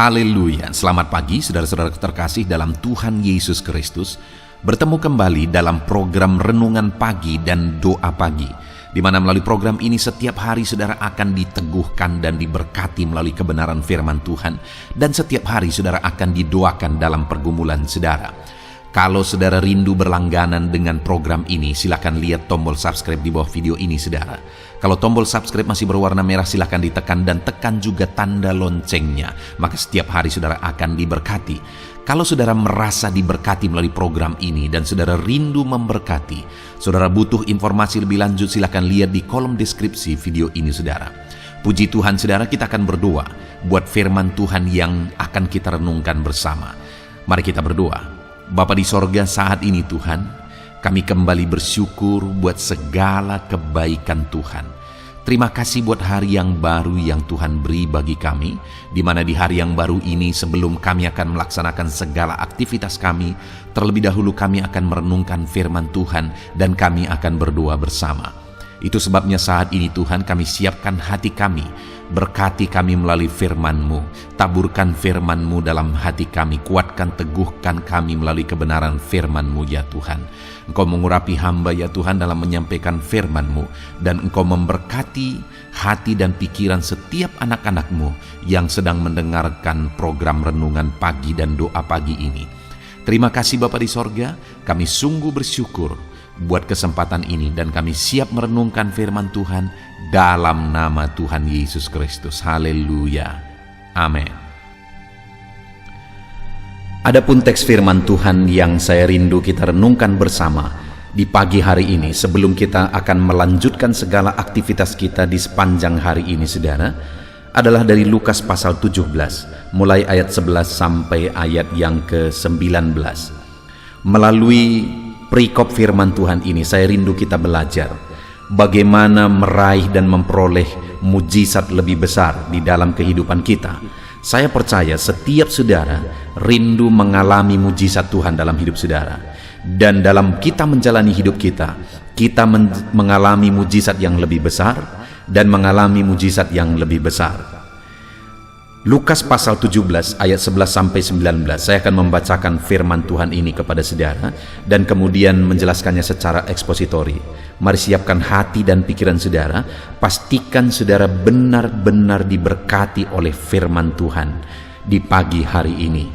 Haleluya, selamat pagi saudara-saudara terkasih dalam Tuhan Yesus Kristus. Bertemu kembali dalam program Renungan Pagi dan Doa Pagi, di mana melalui program ini setiap hari saudara akan diteguhkan dan diberkati melalui kebenaran firman Tuhan. Dan setiap hari saudara akan didoakan dalam pergumulan saudara. Kalau saudara rindu berlangganan dengan program ini, silakan lihat tombol subscribe di bawah video ini saudara. Kalau tombol subscribe masih berwarna merah, silakan ditekan dan tekan juga tanda loncengnya. Maka setiap hari saudara akan diberkati. Kalau saudara merasa diberkati melalui program ini dan saudara rindu memberkati, saudara butuh informasi lebih lanjut, silakan lihat di kolom deskripsi video ini saudara. Puji Tuhan saudara, kita akan berdoa buat firman Tuhan yang akan kita renungkan bersama. Mari kita berdoa. Bapa di sorga, saat ini Tuhan, kami kembali bersyukur buat segala kebaikan Tuhan. Terima kasih buat hari yang baru yang Tuhan beri bagi kami, di mana di hari yang baru ini sebelum kami akan melaksanakan segala aktivitas kami, terlebih dahulu kami akan merenungkan firman Tuhan dan kami akan berdoa bersama. Itu sebabnya saat ini Tuhan kami siapkan hati kami, berkati kami melalui firman-Mu, taburkan firman-Mu dalam hati kami, kuatkan teguhkan kami melalui kebenaran firman-Mu ya Tuhan. Engkau mengurapi hamba ya Tuhan dalam menyampaikan firman-Mu, dan Engkau memberkati hati dan pikiran setiap anak-anak-Mu yang sedang mendengarkan program Renungan Pagi dan Doa Pagi ini. Terima kasih Bapa di sorga, kami sungguh bersyukur buat kesempatan ini dan kami siap merenungkan firman Tuhan dalam nama Tuhan Yesus Kristus. Haleluya. Amin. Adapun teks firman Tuhan yang saya rindu kita renungkan bersama di pagi hari ini sebelum kita akan melanjutkan segala aktivitas kita di sepanjang hari ini saudara, adalah dari Lukas pasal 17 mulai ayat 11 sampai ayat yang ke-19. Melalui perikop firman Tuhan ini saya rindu kita belajar bagaimana meraih dan memperoleh mujizat lebih besar di dalam kehidupan kita. Saya percaya setiap saudara rindu mengalami mujizat Tuhan dalam hidup saudara. Dan dalam kita menjalani hidup kita mengalami mujizat yang lebih besar dan mengalami mujizat yang lebih besar. Lukas pasal 17 ayat 11 sampai 19. Saya akan membacakan firman Tuhan ini kepada saudara dan kemudian menjelaskannya secara ekspositori. Mari siapkan hati dan pikiran saudara, pastikan saudara benar-benar diberkati oleh firman Tuhan di pagi hari ini.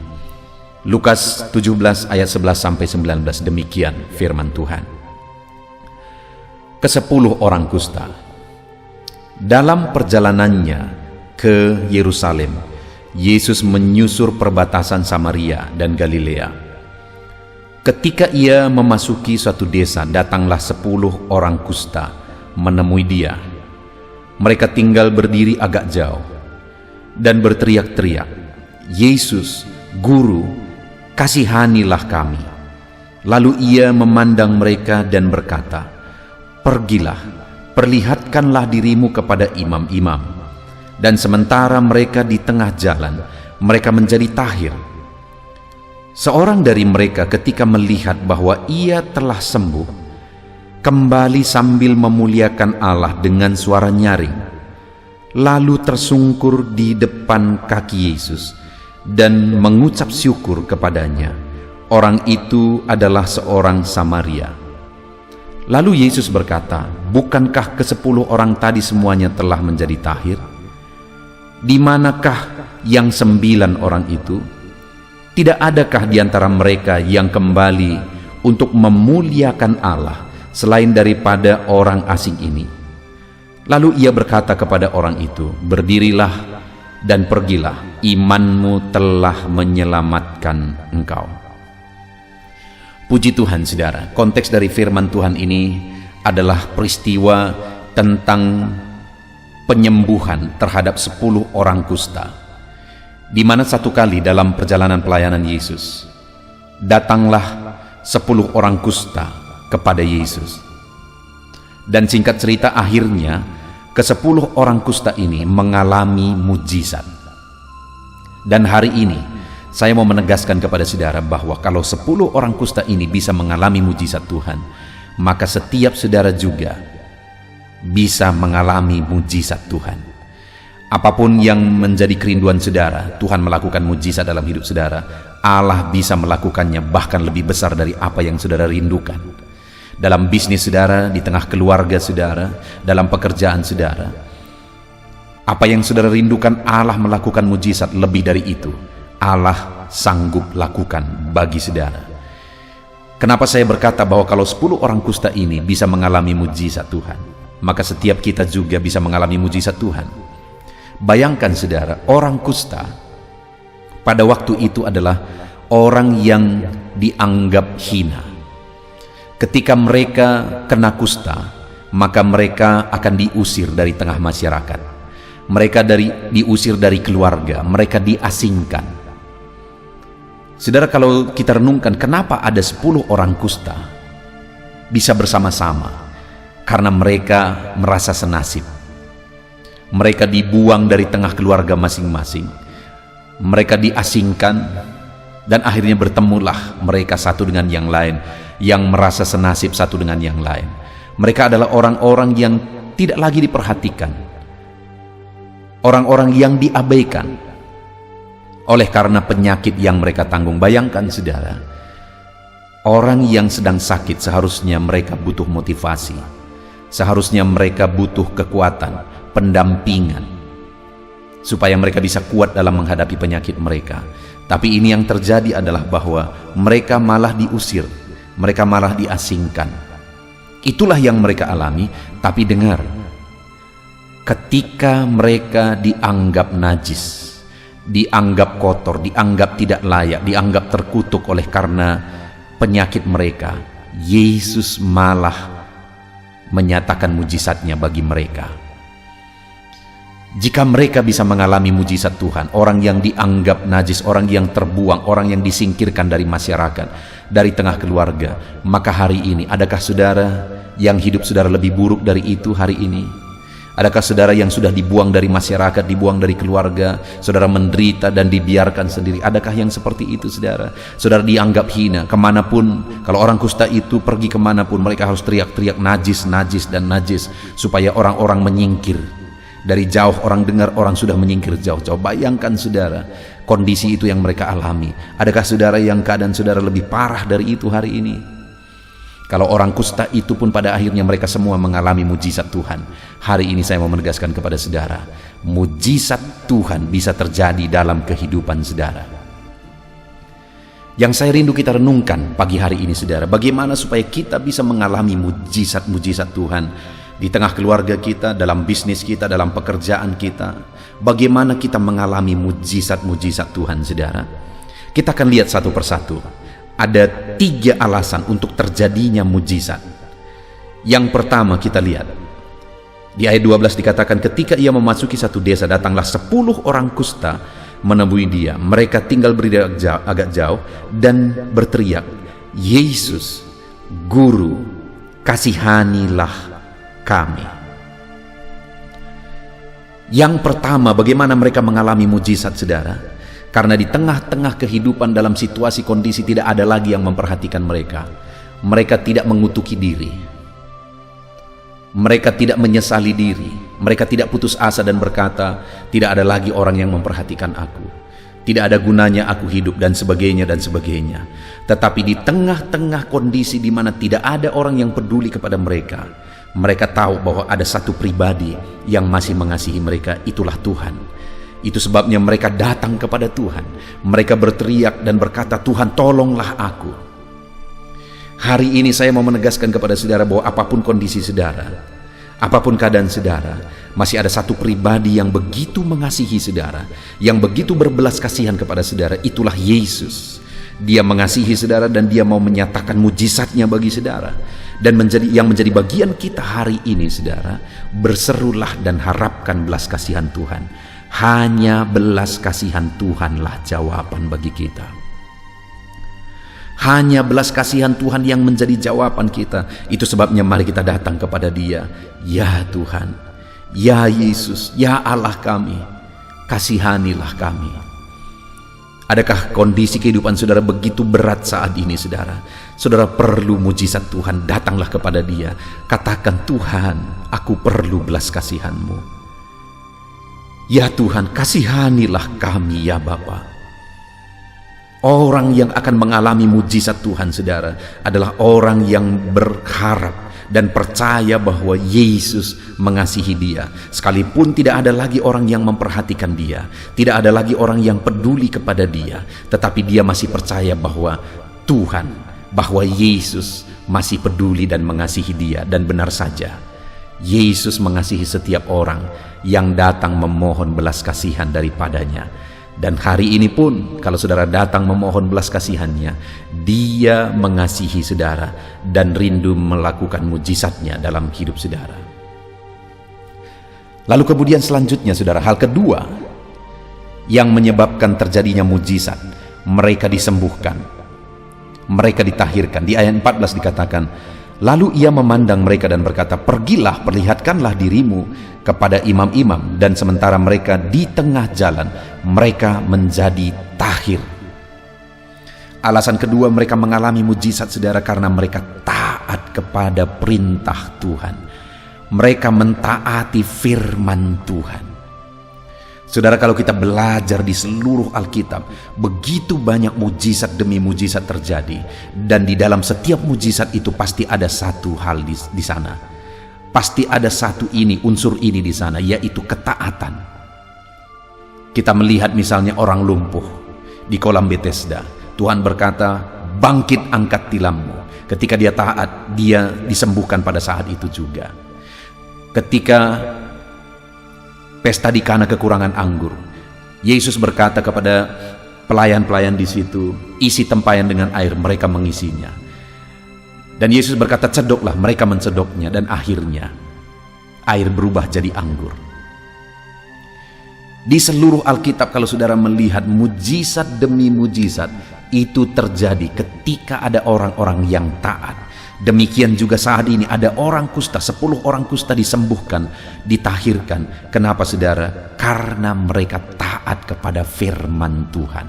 Lukas 17 ayat 11 sampai 19, demikian firman Tuhan. Ke-10 orang kusta. Dalam perjalanannya ke Yerusalem, Yesus menyusur perbatasan Samaria dan Galilea. Ketika ia memasuki suatu desa, datanglah 10 orang kusta menemui dia. Mereka tinggal berdiri agak jauh dan berteriak-teriak, "Yesus, Guru, kasihanilah kami." Lalu ia memandang mereka dan berkata, "Pergilah, perlihatkanlah dirimu kepada imam-imam." Dan sementara mereka di tengah jalan, mereka menjadi tahir. Seorang dari mereka ketika melihat bahwa ia telah sembuh, kembali sambil memuliakan Allah dengan suara nyaring, lalu tersungkur di depan kaki Yesus dan mengucap syukur kepadanya. Orang itu adalah seorang Samaria. Lalu Yesus berkata, "Bukankah ke-10 orang tadi semuanya telah menjadi tahir? Di manakah yang 9 orang itu? Tidak adakah di antara mereka yang kembali untuk memuliakan Allah selain daripada orang asing ini?" Lalu ia berkata kepada orang itu, "Berdirilah dan pergilah, imanmu telah menyelamatkan engkau." Puji Tuhan saudara, konteks dari firman Tuhan ini adalah peristiwa tentang penyembuhan terhadap 10 orang kusta, di mana satu kali dalam perjalanan pelayanan Yesus datanglah 10 orang kusta kepada Yesus, dan singkat cerita akhirnya ke-10 orang kusta ini mengalami mujizat. Dan hari ini saya mau menegaskan kepada saudara bahwa kalau 10 orang kusta ini bisa mengalami mujizat Tuhan, maka setiap saudara juga bisa mengalami mujizat Tuhan. Apapun yang menjadi kerinduan saudara, Tuhan melakukan mujizat dalam hidup saudara. Allah bisa melakukannya bahkan lebih besar dari apa yang saudara rindukan. Dalam bisnis saudara, di tengah keluarga saudara, dalam pekerjaan saudara. Apa yang saudara rindukan, Allah melakukan mujizat lebih dari itu. Allah sanggup lakukan bagi saudara. Kenapa saya berkata bahwa kalau 10 orang kusta ini bisa mengalami mujizat Tuhan, maka setiap kita juga bisa mengalami mujizat Tuhan. Bayangkan saudara, orang kusta pada waktu itu adalah orang yang dianggap hina. Ketika mereka kena kusta, maka mereka akan diusir dari tengah masyarakat. Mereka diusir dari keluarga, mereka diasingkan. Saudara, kalau kita renungkan kenapa ada 10 orang kusta bisa bersama-sama, karena mereka merasa senasib. Mereka dibuang dari tengah keluarga masing-masing. Mereka diasingkan dan akhirnya bertemulah mereka satu dengan yang lain, yang merasa senasib satu dengan yang lain. Mereka adalah orang-orang yang tidak lagi diperhatikan, orang-orang yang diabaikan oleh karena penyakit yang mereka tanggung. Bayangkan saudara, orang yang sedang sakit seharusnya mereka butuh motivasi, seharusnya mereka butuh kekuatan, pendampingan, supaya mereka bisa kuat dalam menghadapi penyakit mereka. Tapi ini yang terjadi adalah bahwa mereka malah diusir, mereka malah diasingkan. Itulah yang mereka alami. Tapi dengar, ketika mereka dianggap najis, dianggap kotor, dianggap tidak layak, dianggap terkutuk oleh karena penyakit mereka, Yesus malah menyatakan mujizatnya bagi mereka. Jika mereka bisa mengalami mujizat Tuhan, orang yang dianggap najis, orang yang terbuang, orang yang disingkirkan dari masyarakat, dari tengah keluarga, maka hari ini adakah saudara yang hidup saudara lebih buruk dari itu hari ini? Adakah saudara yang sudah dibuang dari masyarakat, dibuang dari keluarga, saudara menderita dan dibiarkan sendiri? Adakah yang seperti itu saudara? Saudara dianggap hina kemanapun. Kalau orang kusta itu pergi kemanapun, mereka harus teriak-teriak najis, najis, dan najis, supaya orang-orang menyingkir. Dari jauh orang dengar, orang sudah menyingkir jauh-jauh. Bayangkan saudara, kondisi itu yang mereka alami. Adakah saudara yang keadaan saudara lebih parah dari itu hari ini? Kalau orang kusta itu pun pada akhirnya mereka semua mengalami mujizat Tuhan. Hari ini saya mau menegaskan kepada saudara, mujizat Tuhan bisa terjadi dalam kehidupan saudara. Yang saya rindu kita renungkan pagi hari ini saudara, bagaimana supaya kita bisa mengalami mujizat-mujizat Tuhan di tengah keluarga kita, dalam bisnis kita, dalam pekerjaan kita. Bagaimana kita mengalami mujizat-mujizat Tuhan saudara? Kita akan lihat satu persatu. Ada 3 alasan untuk terjadinya mujizat. Yang pertama kita lihat di ayat 12 dikatakan, ketika ia memasuki satu desa, datanglah 10 orang kusta menemui dia. Mereka tinggal berdiri agak jauh dan berteriak, Yesus, Guru, kasihanilah kami. Yang pertama, bagaimana mereka mengalami mujizat saudara? Karena di tengah-tengah kehidupan, dalam situasi kondisi tidak ada lagi yang memperhatikan mereka. Mereka tidak mengutuki diri, mereka tidak menyesali diri, mereka tidak putus asa dan berkata, tidak ada lagi orang yang memperhatikan aku, tidak ada gunanya aku hidup, dan sebagainya dan sebagainya. Tetapi di tengah-tengah kondisi di mana tidak ada orang yang peduli kepada mereka, mereka tahu bahwa ada satu pribadi yang masih mengasihi mereka, itulah Tuhan. Itu sebabnya mereka datang kepada Tuhan. Mereka berteriak dan berkata, Tuhan tolonglah aku. Hari ini saya mau menegaskan kepada saudara bahwa apapun kondisi saudara, apapun keadaan saudara, masih ada satu pribadi yang begitu mengasihi saudara, yang begitu berbelas kasihan kepada saudara, itulah Yesus. Dia mengasihi saudara dan dia mau menyatakan mujizatnya bagi saudara. Dan yang menjadi bagian kita hari ini saudara, berserulah dan harapkan belas kasihan Tuhan. Hanya belas kasihan Tuhanlah jawaban bagi kita. Hanya belas kasihan Tuhan yang menjadi jawaban kita. Itu sebabnya mari kita datang kepada Dia. Ya Tuhan, ya Yesus, ya Allah kami, kasihanilah kami. Adakah kondisi kehidupan saudara begitu berat saat ini saudara? Saudara perlu mujizat Tuhan, datanglah kepada Dia. Katakan, Tuhan, aku perlu belas kasihan-Mu. Ya Tuhan, kasihanilah kami ya Bapa. Orang yang akan mengalami mujizat Tuhan, saudara, adalah orang yang berharap dan percaya bahwa Yesus mengasihi dia. Sekalipun tidak ada lagi orang yang memperhatikan dia, tidak ada lagi orang yang peduli kepada dia, tetapi dia masih percaya bahwa Tuhan, bahwa Yesus masih peduli dan mengasihi dia. Dan benar saja, Yesus mengasihi setiap orang yang datang memohon belas kasihan daripadanya. Dan hari ini pun kalau saudara datang memohon belas kasihannya, dia mengasihi saudara dan rindu melakukan mujizatnya dalam hidup saudara. Lalu kemudian selanjutnya saudara, hal kedua yang menyebabkan terjadinya mujizat, mereka disembuhkan, mereka ditahirkan. Di ayat 14 dikatakan, lalu ia memandang mereka dan berkata, pergilah, perlihatkanlah dirimu kepada imam-imam. Dan sementara mereka di tengah jalan, mereka menjadi tahir. Alasan kedua mereka mengalami mujizat saudara, karena mereka taat kepada perintah Tuhan. Mereka mentaati firman Tuhan. Saudara, kalau kita belajar di seluruh Alkitab, begitu banyak mujizat demi mujizat terjadi, dan di dalam setiap mujizat itu pasti ada satu hal di sana. Pasti ada satu unsur ini di sana, yaitu ketaatan. Kita melihat misalnya orang lumpuh di kolam Bethesda. Tuhan berkata, bangkit, angkat tilammu. Ketika dia taat, dia disembuhkan pada saat itu juga. Ketika pesta di Kana kekurangan anggur, Yesus berkata kepada pelayan-pelayan di situ, isi tempayan dengan air, mereka mengisinya. Dan Yesus berkata, cedoklah, mereka mencedoknya, dan akhirnya air berubah jadi anggur. Di seluruh Alkitab kalau saudara melihat mujizat demi mujizat itu terjadi ketika ada orang-orang yang taat. Demikian juga saat ini ada orang kusta, 10 orang kusta disembuhkan, ditahirkan. Kenapa saudara? Karena mereka taat kepada firman Tuhan.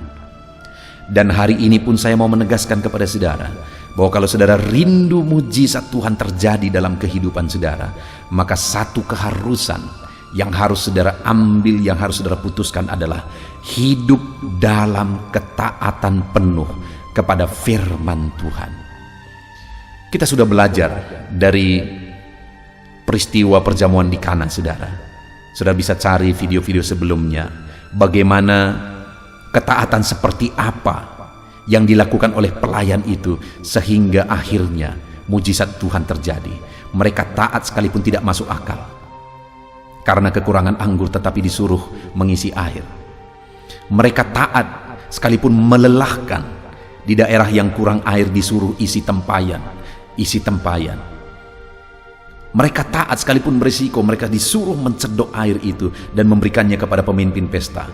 Dan hari ini pun saya mau menegaskan kepada saudara, bahwa kalau saudara rindu mujizat Tuhan terjadi dalam kehidupan saudara, maka satu keharusan yang harus saudara ambil, yang harus saudara putuskan adalah hidup dalam ketaatan penuh kepada firman Tuhan. Kita sudah belajar dari peristiwa perjamuan di Kana, saudara. Saudara bisa cari video-video sebelumnya, bagaimana ketaatan seperti apa yang dilakukan oleh pelayan itu sehingga akhirnya mujizat Tuhan terjadi. Mereka taat sekalipun tidak masuk akal, karena kekurangan anggur tetapi disuruh mengisi air. Mereka taat sekalipun melelahkan, di daerah yang kurang air disuruh isi tempayan. Mereka taat sekalipun berisiko, mereka disuruh mencedok air itu dan memberikannya kepada pemimpin pesta.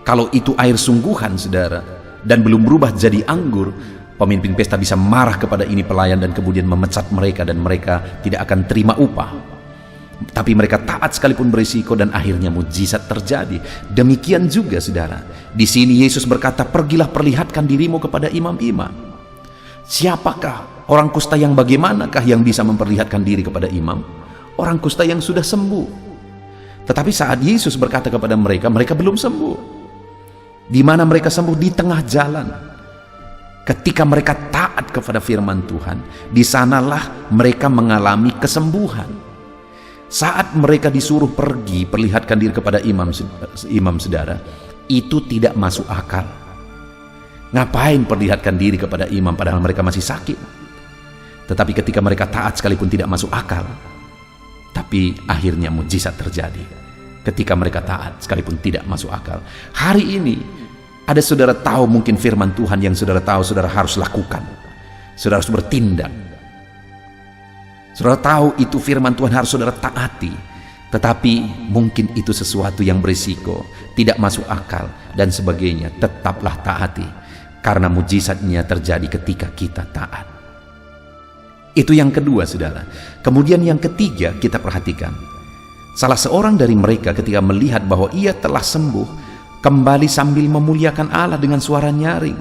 Kalau itu air sungguhan saudara dan belum berubah jadi anggur, pemimpin pesta bisa marah kepada ini pelayan dan kemudian memecat mereka, dan mereka tidak akan terima upah. Tapi mereka taat sekalipun berisiko, dan akhirnya mujizat terjadi. Demikian juga saudara, di sini Yesus berkata, pergilah, perlihatkan dirimu kepada imam-imam. Siapakah orang kusta yang bagaimanakah yang bisa memperlihatkan diri kepada imam? Orang kusta yang sudah sembuh. Tetapi saat Yesus berkata kepada mereka, mereka belum sembuh. Di mana mereka sembuh? Di tengah jalan. Ketika mereka taat kepada firman Tuhan, di sanalah mereka mengalami kesembuhan. Saat mereka disuruh pergi, perlihatkan diri kepada imam saudara, itu tidak masuk akal. Ngapain perlihatkan diri kepada imam padahal mereka masih sakit? Tetapi ketika mereka taat sekalipun tidak masuk akal, tapi akhirnya mujizat terjadi. Ketika mereka taat sekalipun tidak masuk akal. Hari ini ada saudara tahu mungkin firman Tuhan yang saudara tahu saudara harus lakukan, saudara harus bertindak. Saudara tahu itu firman Tuhan harus saudara taati, tetapi mungkin itu sesuatu yang berisiko, tidak masuk akal dan sebagainya. Tetaplah taati, karena mujizatnya terjadi ketika kita taat. Itu yang kedua saudara. Kemudian yang ketiga, kita perhatikan, salah seorang dari mereka ketika melihat bahwa ia telah sembuh, kembali sambil memuliakan Allah dengan suara nyaring,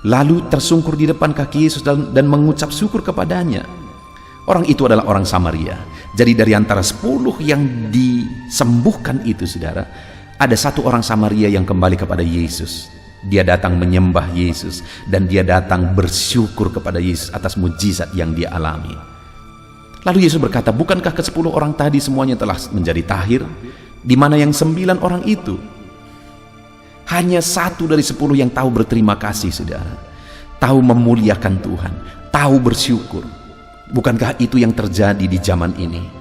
lalu tersungkur di depan kaki Yesus dan mengucap syukur kepadanya. Orang itu adalah orang Samaria. Jadi dari antara 10 yang disembuhkan itu saudara, Ada satu orang Samaria yang kembali kepada Yesus. Dia datang menyembah Yesus dan dia datang bersyukur kepada Yesus atas mujizat yang dia alami. Lalu Yesus berkata, bukankah ke-10 orang tadi semuanya telah menjadi tahir? Di mana yang 9 orang itu? Hanya 1 dari 10 yang tahu berterima kasih, saudara. Tahu memuliakan Tuhan, tahu bersyukur. Bukankah itu yang terjadi di zaman ini?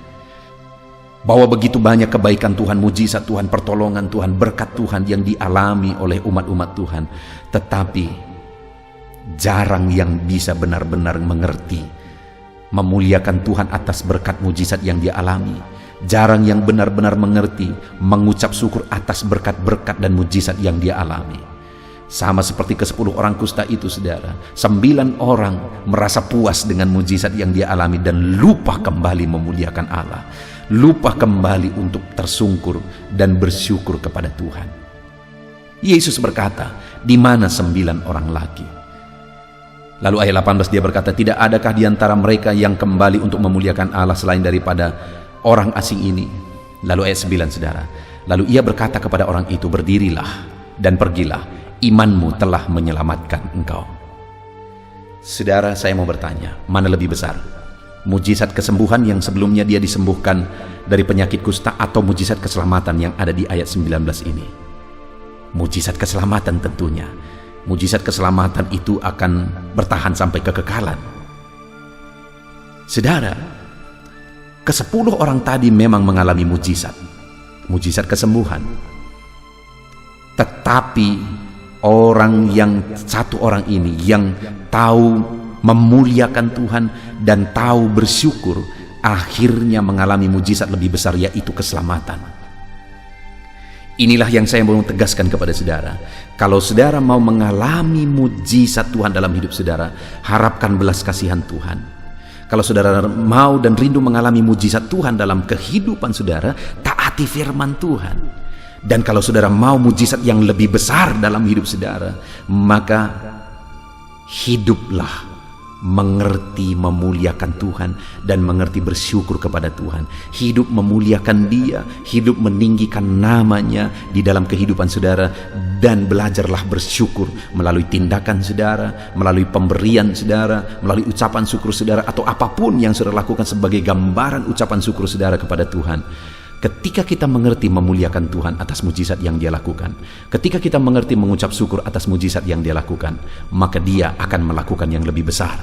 Bahwa begitu banyak kebaikan Tuhan, mujizat Tuhan, pertolongan Tuhan, berkat Tuhan yang dialami oleh umat-umat Tuhan. Tetapi jarang yang bisa benar-benar mengerti, memuliakan Tuhan atas berkat mujizat yang dia alami. Jarang yang benar-benar mengerti, mengucap syukur atas berkat-berkat dan mujizat yang dia alami. Sama seperti ke-10 orang kusta itu, saudara. 9 orang merasa puas dengan mujizat yang dia alami dan lupa kembali memuliakan Allah. Lupa kembali untuk tersungkur dan bersyukur kepada Tuhan. Yesus berkata, di mana 9 orang lagi? Lalu ayat 18 dia berkata, tidak adakah di antara mereka yang kembali untuk memuliakan Allah selain daripada orang asing ini? Lalu ayat 9, saudara. Lalu ia berkata kepada orang itu, berdirilah dan pergilah, imanmu telah menyelamatkan engkau. Saudara, saya mau bertanya, mana lebih besar? Mujizat kesembuhan yang sebelumnya dia disembuhkan dari penyakit kusta atau mujizat keselamatan yang ada di ayat 19 ini? Mujizat keselamatan tentunya. Mujizat keselamatan itu akan bertahan sampai kekekalan. Saudara, ke-10 orang tadi memang mengalami mujizat kesembuhan. Tetapi orang yang 1 orang ini yang tahu memuliakan Tuhan dan tahu bersyukur, akhirnya mengalami mujizat lebih besar, yaitu keselamatan. Inilah yang saya mau tegaskan kepada saudara. Kalau saudara mau mengalami mujizat Tuhan dalam hidup saudara, harapkan belas kasihan Tuhan. Kalau saudara mau dan rindu mengalami mujizat Tuhan dalam kehidupan saudara, taati firman Tuhan. Dan kalau saudara mau mujizat yang lebih besar dalam hidup saudara, maka hiduplah mengerti memuliakan Tuhan dan mengerti bersyukur kepada Tuhan. Hidup memuliakan Dia, hidup meninggikan namanya di dalam kehidupan saudara, dan belajarlah bersyukur melalui tindakan saudara, melalui pemberian saudara, melalui ucapan syukur saudara, atau apapun yang saudara lakukan sebagai gambaran ucapan syukur saudara kepada Tuhan. Ketika kita mengerti memuliakan Tuhan atas mujizat yang Dia lakukan, ketika kita mengerti mengucap syukur atas mujizat yang Dia lakukan, maka Dia akan melakukan yang lebih besar.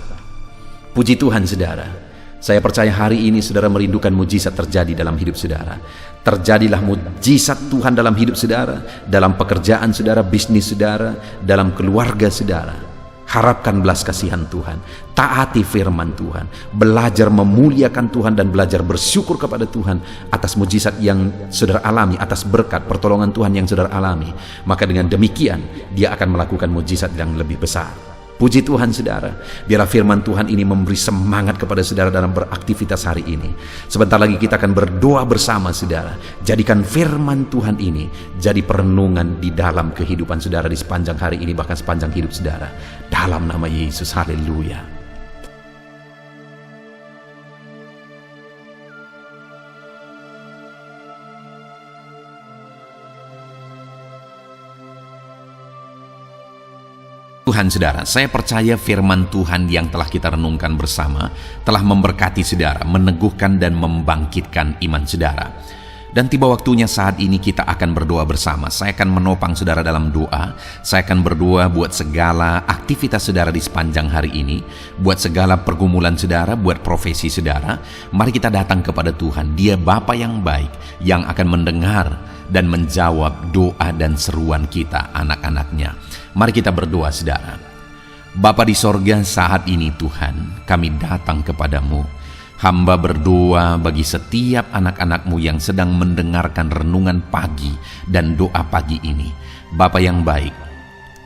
Puji Tuhan, saudara. Saya percaya hari ini saudara merindukan mujizat terjadi dalam hidup saudara. Terjadilah mujizat Tuhan dalam hidup saudara, dalam pekerjaan saudara, bisnis saudara, dalam keluarga saudara. Harapkan belas kasihan Tuhan, taati firman Tuhan, belajar memuliakan Tuhan dan belajar bersyukur kepada Tuhan atas mujizat yang saudara alami, atas berkat pertolongan Tuhan yang saudara alami. Maka dengan demikian Dia akan melakukan mujizat yang lebih besar. Puji Tuhan, saudara. Biarlah firman Tuhan ini memberi semangat kepada saudara dalam beraktivitas hari ini. Sebentar lagi kita akan berdoa bersama, saudara. Jadikan firman Tuhan ini jadi perenungan di dalam kehidupan saudara di sepanjang hari ini, bahkan sepanjang hidup saudara. Dalam nama Yesus, haleluya. Tuhan, saudara, saya percaya firman Tuhan yang telah kita renungkan bersama telah memberkati saudara, meneguhkan dan membangkitkan iman saudara. Dan tiba waktunya saat ini kita akan berdoa bersama. Saya akan menopang saudara dalam doa. Saya akan berdoa buat segala aktivitas saudara di sepanjang hari ini, buat segala pergumulan saudara, buat profesi saudara. Mari kita datang kepada Tuhan. Dia Bapa yang baik, yang akan mendengar dan menjawab doa dan seruan kita, anak-anaknya. Mari kita berdoa, saudara. Bapa di sorga, saat ini Tuhan, kami datang kepadamu. Hamba berdoa bagi setiap anak-anak-Mu yang sedang mendengarkan renungan pagi dan doa pagi ini. Bapa yang baik,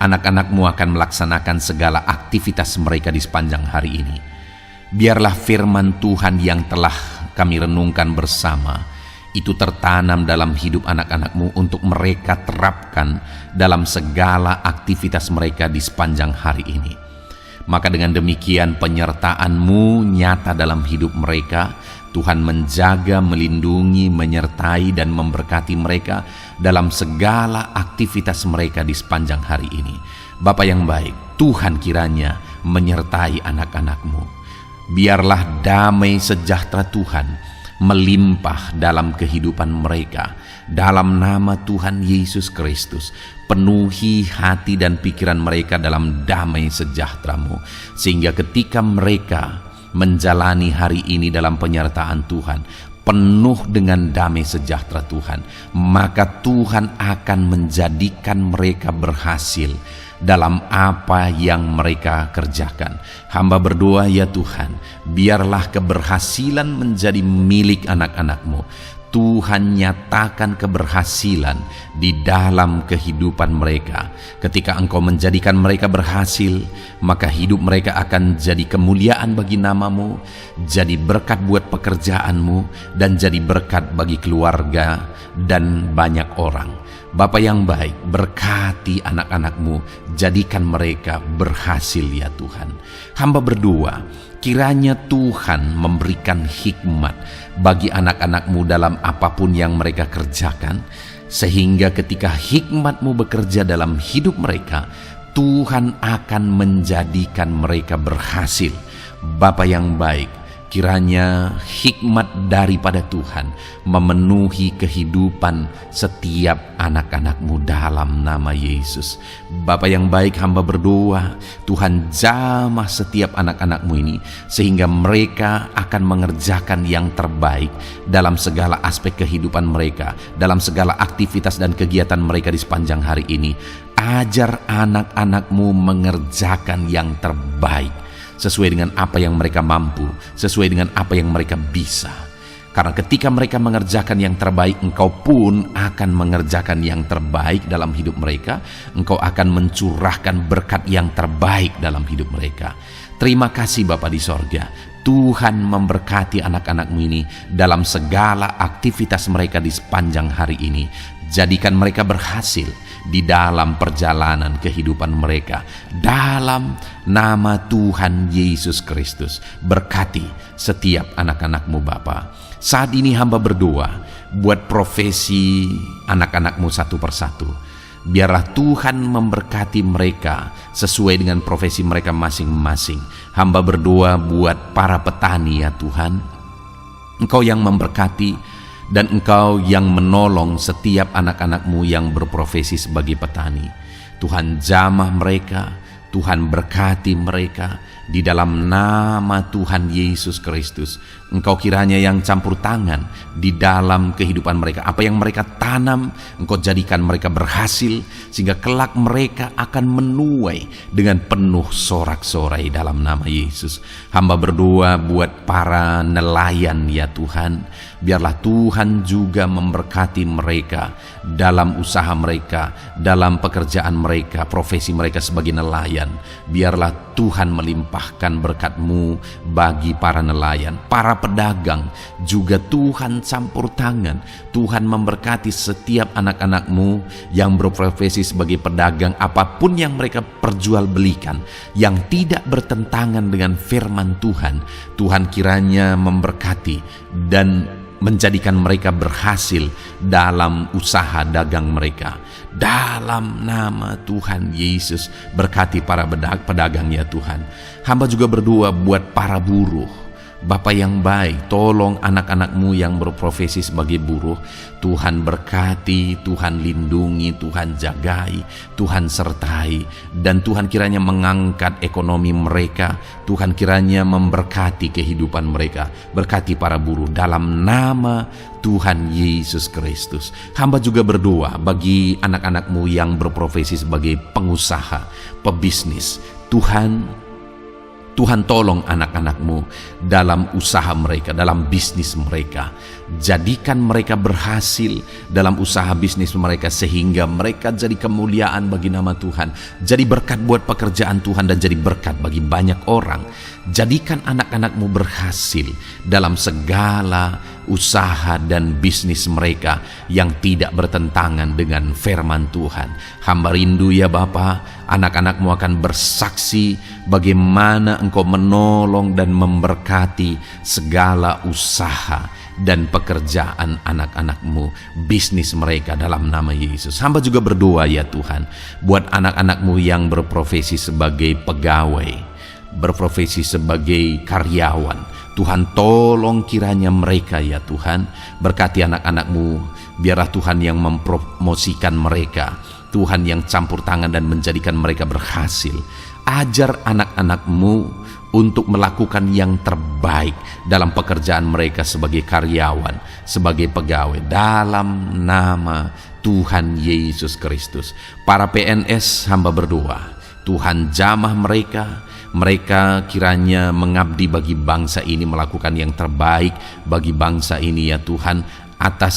anak-anak-Mu akan melaksanakan segala aktivitas mereka di sepanjang hari ini. Biarlah firman Tuhan yang telah kami renungkan bersama itu tertanam dalam hidup anak-anak-Mu untuk mereka terapkan dalam segala aktivitas mereka di sepanjang hari ini. Maka dengan demikian penyertaan-Mu nyata dalam hidup mereka, Tuhan menjaga, melindungi, menyertai, dan memberkati mereka dalam segala aktivitas mereka di sepanjang hari ini. Bapa yang baik, Tuhan kiranya menyertai anak-anak-Mu. Biarlah damai sejahtera Tuhan melimpah dalam kehidupan mereka. Dalam nama Tuhan Yesus Kristus, penuhi hati dan pikiran mereka dalam damai sejahtera-Mu, sehingga ketika mereka menjalani hari ini dalam penyertaan Tuhan, penuh dengan damai sejahtera Tuhan, maka Tuhan akan menjadikan mereka berhasil dalam apa yang mereka kerjakan. Hamba berdoa, ya Tuhan, biarlah keberhasilan menjadi milik anak-anak-Mu. Tuhan nyatakan keberhasilan di dalam kehidupan mereka. Ketika Engkau menjadikan mereka berhasil, maka hidup mereka akan jadi kemuliaan bagi nama-Mu, jadi berkat buat pekerjaan-Mu, dan jadi berkat bagi keluarga dan banyak orang. Bapa yang baik, berkati anak-anak-Mu, jadikan mereka berhasil ya Tuhan. Hamba berdoa, kiranya Tuhan memberikan hikmat bagi anak-anak-Mu dalam apapun yang mereka kerjakan, sehingga ketika hikmat-Mu bekerja dalam hidup mereka, Tuhan akan menjadikan mereka berhasil. Bapa yang baik, kiranya hikmat daripada Tuhan memenuhi kehidupan setiap anak-anak-Mu dalam nama Yesus. Bapa yang baik, hamba berdoa, Tuhan jamah setiap anak-anak-Mu ini, sehingga mereka akan mengerjakan yang terbaik dalam segala aspek kehidupan mereka, dalam segala aktivitas dan kegiatan mereka di sepanjang hari ini. Ajar anak-anak-Mu mengerjakan yang terbaik, sesuai dengan apa yang mereka mampu, sesuai dengan apa yang mereka bisa. Karena ketika mereka mengerjakan yang terbaik, Engkau pun akan mengerjakan yang terbaik dalam hidup mereka. Engkau akan mencurahkan berkat yang terbaik dalam hidup mereka. Terima kasih Bapa di sorga. Tuhan memberkati anak-anak-Mu ini dalam segala aktivitas mereka di sepanjang hari ini. Jadikan mereka berhasil di dalam perjalanan kehidupan mereka. Dalam nama Tuhan Yesus Kristus, berkati setiap anak-anak-Mu Bapa. Saat ini hamba berdoa buat profesi anak-anak-Mu satu persatu. Biarlah Tuhan memberkati mereka sesuai dengan profesi mereka masing-masing. Hamba berdoa buat para petani ya Tuhan. Engkau yang memberkati dan Engkau yang menolong setiap anak-anak-Mu yang berprofesi sebagai petani. Tuhan jamah mereka, Tuhan berkati mereka di dalam nama Tuhan Yesus Kristus. Engkau kiranya yang campur tangan di dalam kehidupan mereka. Apa yang mereka tanam, Engkau jadikan mereka berhasil, sehingga kelak mereka akan menuai dengan penuh sorak-sorai dalam nama Yesus. Hamba berdoa buat para nelayan ya Tuhan. Biarlah Tuhan juga memberkati mereka dalam usaha mereka, dalam pekerjaan mereka, profesi mereka sebagai nelayan. Biarlah Tuhan melimpahkan berkat-Mu bagi para nelayan, para pedagang juga Tuhan campur tangan. Tuhan memberkati setiap anak-anak-Mu yang berprofesi sebagai pedagang, apapun yang mereka perjualbelikan yang tidak bertentangan dengan firman Tuhan. Tuhan kiranya memberkati dan menjadikan mereka berhasil dalam usaha dagang mereka. Dalam nama Tuhan Yesus, berkati para pedagang ya Tuhan. Hamba juga berdoa buat para buruh. Bapa yang baik, tolong anak-anak-Mu yang berprofesi sebagai buruh. Tuhan berkati, Tuhan lindungi, Tuhan jagai, Tuhan sertai, dan Tuhan kiranya mengangkat ekonomi mereka. Tuhan kiranya memberkati kehidupan mereka. Berkati para buruh dalam nama Tuhan Yesus Kristus. Hamba juga berdoa bagi anak-anak-Mu yang berprofesi sebagai pengusaha, pebisnis. Tuhan tolong anak-anak-Mu dalam usaha mereka, dalam bisnis mereka. Jadikan mereka berhasil dalam usaha bisnis mereka, sehingga mereka jadi kemuliaan bagi nama Tuhan, jadi berkat buat pekerjaan Tuhan, dan jadi berkat bagi banyak orang. Jadikan anak-anak-Mu berhasil dalam segala usaha dan bisnis mereka yang tidak bertentangan dengan firman Tuhan. Hamba rindu ya Bapa, Anak-anak-Mu akan bersaksi bagaimana Engkau menolong dan memberkati segala usaha dan pekerjaan anak-anak-Mu, bisnis mereka dalam nama Yesus. Hamba juga berdoa ya Tuhan, buat anak-anak-Mu yang berprofesi sebagai pegawai, berprofesi sebagai karyawan. Tuhan tolong kiranya mereka ya Tuhan, berkati anak-anak-Mu, biarlah Tuhan yang mempromosikan mereka, Tuhan yang campur tangan dan menjadikan mereka berhasil. Ajar anak-anak-Mu untuk melakukan yang terbaik dalam pekerjaan mereka sebagai karyawan, sebagai pegawai, dalam nama Tuhan Yesus Kristus. Para PNS hamba berdoa, Tuhan jamah mereka kiranya mengabdi bagi bangsa ini, melakukan yang terbaik bagi bangsa ini ya Tuhan, atas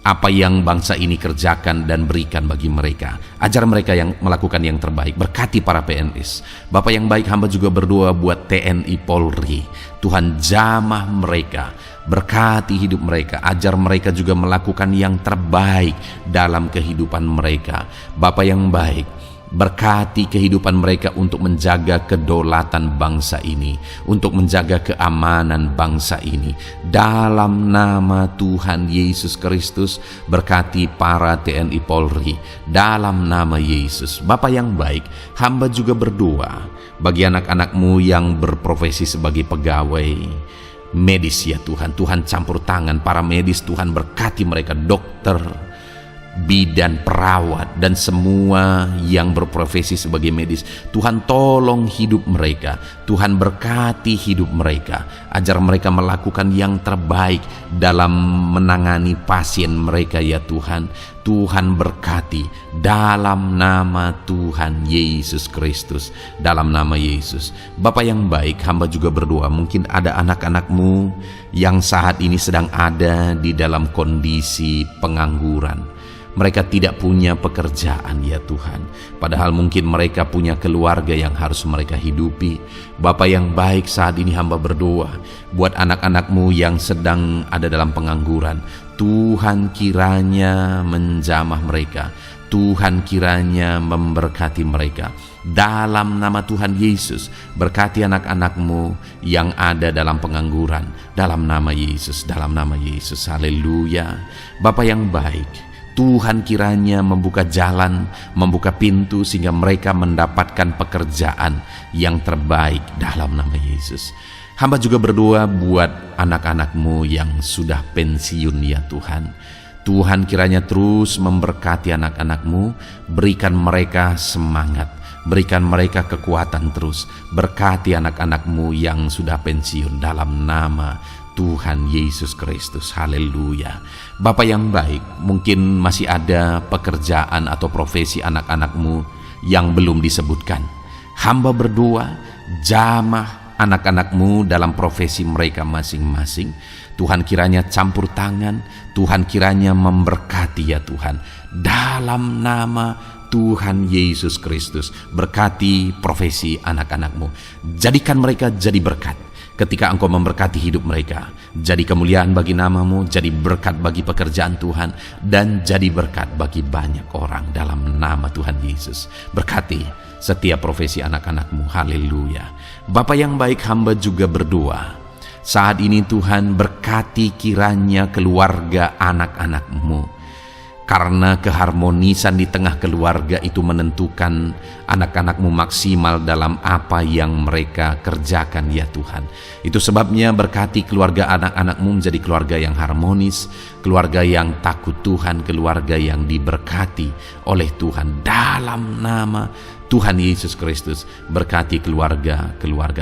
apa yang bangsa ini kerjakan dan berikan bagi mereka. Ajar mereka yang melakukan yang terbaik. Berkati para PNS. Bapak yang baik, hamba juga berdoa buat TNI Polri. Tuhan jamah mereka, berkati hidup mereka, ajar mereka juga melakukan yang terbaik dalam kehidupan mereka. Bapak yang baik, berkati kehidupan mereka untuk menjaga kedaulatan bangsa ini, untuk menjaga keamanan bangsa ini. Dalam nama Tuhan Yesus Kristus, berkati para TNI Polri dalam nama Yesus. Bapa yang baik, hamba juga berdoa bagi anak-anak-Mu yang berprofesi sebagai pegawai medis ya Tuhan. Tuhan campur tangan para medis, Tuhan berkati mereka, dokter, bidan, perawat, dan semua yang berprofesi sebagai medis. Tuhan tolong hidup mereka, Tuhan berkati hidup mereka, ajar mereka melakukan yang terbaik dalam menangani pasien mereka ya Tuhan. Tuhan berkati dalam nama Tuhan Yesus Kristus, dalam nama Yesus. Bapak yang baik, hamba juga berdoa, mungkin ada anak-anak-Mu yang saat ini sedang ada di dalam kondisi pengangguran. Mereka tidak punya pekerjaan ya Tuhan, padahal mungkin mereka punya keluarga yang harus mereka hidupi. Bapa yang baik, saat ini hamba berdoa buat anak-anak-Mu yang sedang ada dalam pengangguran. Tuhan kiranya menjamah mereka, Tuhan kiranya memberkati mereka. Dalam nama Tuhan Yesus, berkati anak-anak-Mu yang ada dalam pengangguran, dalam nama Yesus, dalam nama Yesus. Haleluya. Bapa yang baik, Tuhan kiranya membuka jalan, membuka pintu sehingga mereka mendapatkan pekerjaan yang terbaik dalam nama Yesus. Hamba juga berdoa buat anak-anak-Mu yang sudah pensiun ya Tuhan. Tuhan kiranya terus memberkati anak-anak-Mu, berikan mereka semangat, berikan mereka kekuatan terus. Berkati anak-anak-Mu yang sudah pensiun dalam nama Tuhan Yesus Kristus. Haleluya. Bapa yang baik, mungkin masih ada pekerjaan atau profesi anak-anak-Mu yang belum disebutkan. Hamba berdoa, jamah anak-anak-Mu dalam profesi mereka masing-masing. Tuhan kiranya campur tangan, Tuhan kiranya memberkati ya Tuhan. Dalam nama Tuhan Yesus Kristus, berkati profesi anak-anak-Mu. Jadikan mereka jadi berkat. Ketika Engkau memberkati hidup mereka, jadi kemuliaan bagi nama-Mu, jadi berkat bagi pekerjaan Tuhan, dan jadi berkat bagi banyak orang dalam nama Tuhan Yesus. Berkati setiap profesi anak-anak-Mu. Haleluya. Bapa yang baik, hamba juga berdoa saat ini Tuhan, berkati kiranya keluarga anak-anak-Mu. Karena keharmonisan di tengah keluarga itu menentukan anak-anak-Mu maksimal dalam apa yang mereka kerjakan ya Tuhan. Itu sebabnya berkati keluarga anak-anak-Mu menjadi keluarga yang harmonis, keluarga yang takut Tuhan, keluarga yang diberkati oleh Tuhan. Dalam nama Tuhan Yesus Kristus, berkati keluarga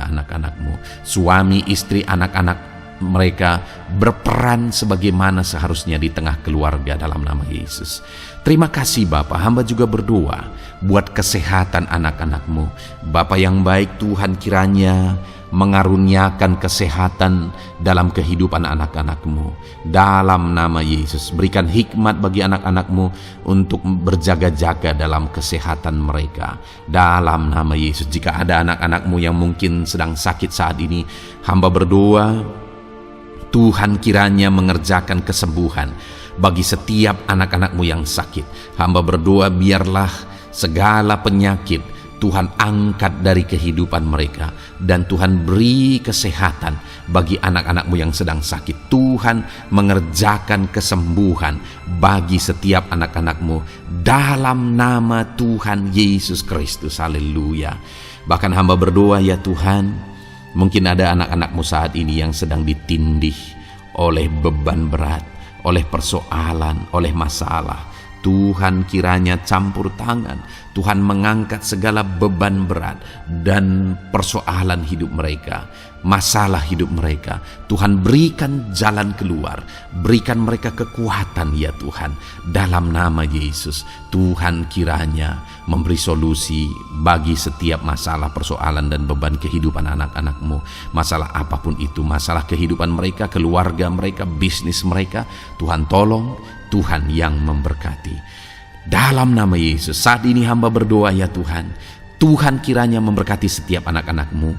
anak-anak-Mu. Suami, istri, anak-anak mereka berperan sebagaimana seharusnya di tengah keluarga dalam nama Yesus. Terima kasih Bapa, hamba juga berdoa buat kesehatan anak-anak-Mu. Bapa yang baik, Tuhan kiranya mengaruniakan kesehatan dalam kehidupan anak-anak-Mu. Dalam nama Yesus, berikan hikmat bagi anak-anak-Mu untuk berjaga-jaga dalam kesehatan mereka. Dalam nama Yesus, jika ada anak-anak-Mu yang mungkin sedang sakit saat ini, hamba berdoa Tuhan kiranya mengerjakan kesembuhan bagi setiap anak-anak-Mu yang sakit. Hamba berdoa biarlah segala penyakit Tuhan angkat dari kehidupan mereka, dan Tuhan beri kesehatan bagi anak-anak-Mu yang sedang sakit. Tuhan mengerjakan kesembuhan bagi setiap anak-anak-Mu dalam nama Tuhan Yesus Kristus. Haleluya. Bahkan hamba berdoa, ya Tuhan, mungkin ada anak-anak-Mu saat ini yang sedang ditindih oleh beban berat, oleh persoalan, oleh masalah. Tuhan kiranya campur tangan, Tuhan mengangkat segala beban berat dan persoalan hidup mereka, masalah hidup mereka. Tuhan berikan jalan keluar, berikan mereka kekuatan, ya Tuhan, dalam nama Yesus. Tuhan kiranya memberi solusi bagi setiap masalah, persoalan, dan beban kehidupan anak-anak-Mu. Masalah apapun itu, masalah kehidupan mereka, keluarga mereka, bisnis mereka, Tuhan tolong, Tuhan yang memberkati. Dalam nama Yesus, saat ini hamba berdoa, ya Tuhan, Tuhan kiranya memberkati setiap anak-anak-Mu.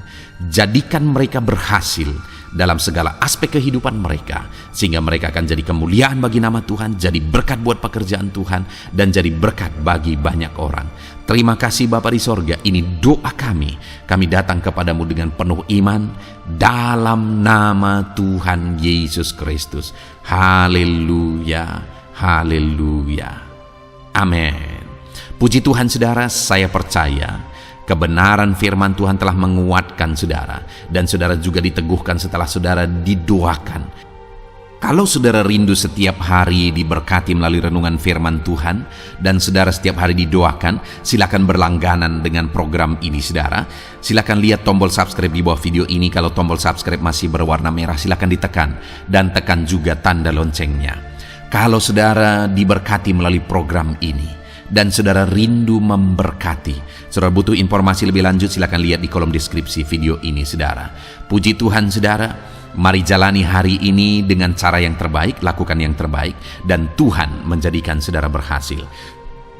Jadikan mereka berhasil dalam segala aspek kehidupan mereka, sehingga mereka akan jadi kemuliaan bagi nama Tuhan, jadi berkat buat pekerjaan Tuhan, dan jadi berkat bagi banyak orang. Terima kasih Bapa di sorga, ini doa kami. Kami datang kepadamu dengan penuh iman, dalam nama Tuhan Yesus Kristus. Haleluya. Haleluya. Amin. Puji Tuhan saudara, saya percaya kebenaran firman Tuhan telah menguatkan saudara, dan saudara juga diteguhkan setelah saudara didoakan. Kalau saudara rindu setiap hari diberkati melalui renungan firman Tuhan, dan saudara setiap hari didoakan, silakan berlangganan dengan program ini saudara. Silakan lihat tombol subscribe di bawah video ini. Kalau tombol subscribe masih berwarna merah, silakan ditekan, dan tekan juga tanda loncengnya. Kalau saudara diberkati melalui program ini, dan saudara rindu memberkati, saudara butuh informasi lebih lanjut, silakan lihat di kolom deskripsi video ini saudara. Puji Tuhan saudara, mari jalani hari ini dengan cara yang terbaik, lakukan yang terbaik, dan Tuhan menjadikan saudara berhasil.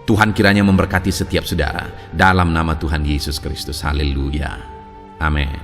Tuhan kiranya memberkati setiap saudara dalam nama Tuhan Yesus Kristus. Haleluya. Amin.